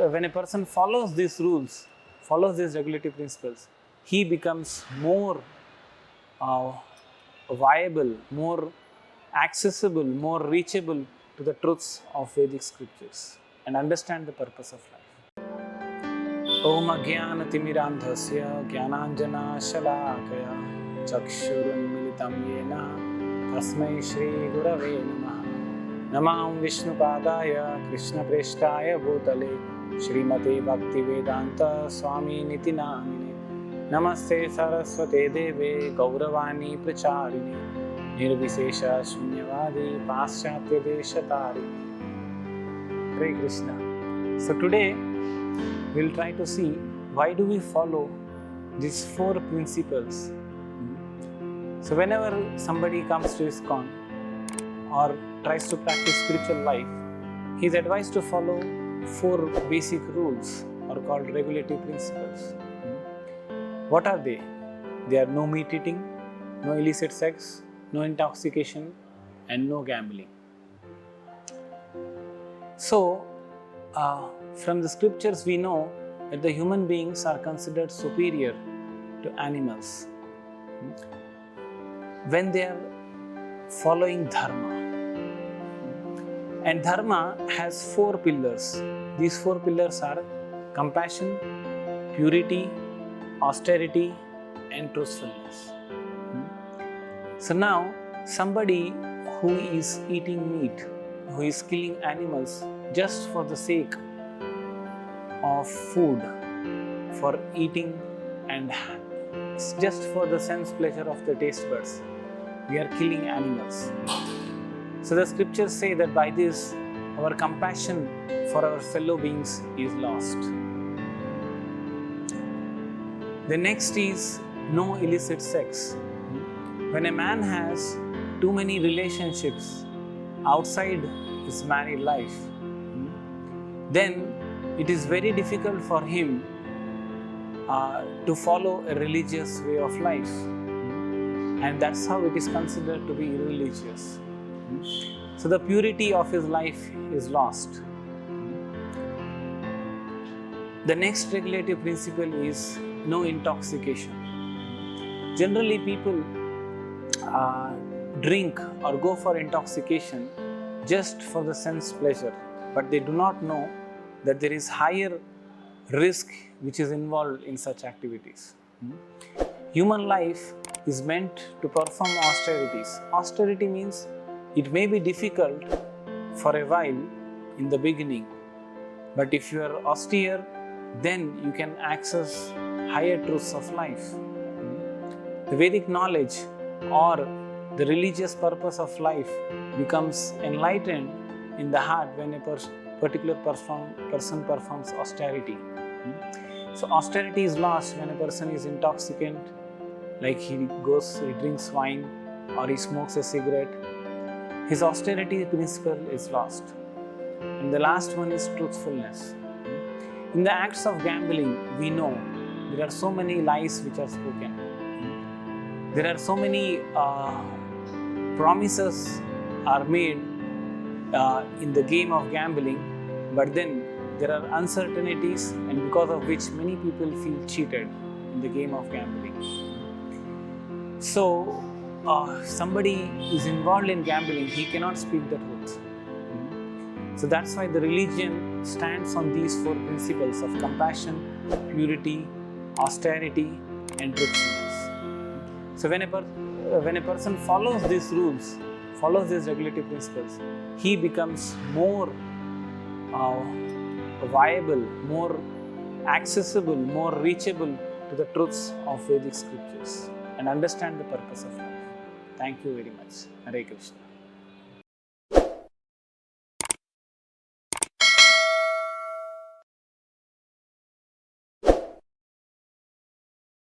when a person follows these rules, follows these regulative principles, he becomes more viable, more accessible, more reachable to the truths of Vedic scriptures and understand the purpose of life. Om Ajnana-timirandhasya Jnananjana Shalakaya Chakshurunmilitam Yena Tasmai Shri Gurave Namaha. Namam Vishnupadaya Krishna Preshtaya Bhutale Shrimate Bhaktivedanta Swami Niti Namine. Namaste Saraswate Deve Gauravani Pracharini Nirvisesha Shunyavadi Paschatya Deshatari. Hare Krishna. So today we will try to see why do we follow these 4 principles. So whenever somebody comes to ISKCON or tries to practice spiritual life, he is advised to follow 4 basic rules or called regulative principles. What are they? They are no meat eating, no illicit sex, no intoxication, and no gambling. So, from the scriptures we know that the human beings are considered superior to animals when they are following dharma. And dharma has 4 pillars. These 4 pillars are compassion, purity, austerity, and truthfulness. So now, somebody who is eating meat, who is killing animals just for the sake of food, for eating and just for the sense pleasure of the taste buds, we are killing animals. So the scriptures say that by this, our compassion for our fellow beings is lost. The next is no illicit sex. When a man has too many relationships outside his married life, then it is very difficult for him to follow a religious way of life. And that's how it is considered to be irreligious. So the purity of his life is lost. The next regulative principle is no intoxication. Generally, people drink or go for intoxication just for the sense pleasure, but they do not know that there is higher risk which is involved in such activities. Human life is meant to perform austerities. Austerity means it may be difficult for a while in the beginning, but if you are austere, then you can access higher truths of life. The Vedic knowledge or the religious purpose of life becomes enlightened in the heart when a particular person performs austerity. So austerity is lost when a person is intoxicant, like he drinks wine or he smokes a cigarette. His austerity principle is lost. And the last one is truthfulness. In the acts of gambling, we know there are so many lies which are spoken. There are so many promises are made in the game of gambling, but then there are uncertainties, and because of which many people feel cheated in the game of gambling. So, somebody is involved in gambling, he cannot speak the truth. So that's why the religion stands on these 4 principles of compassion, purity, austerity, and truthfulness. So when a person follows these rules, follows these regulative principles, he becomes more viable, more accessible, more reachable to the truths of Vedic scriptures and understand the purpose of life. Thank you very much. Hare Krishna.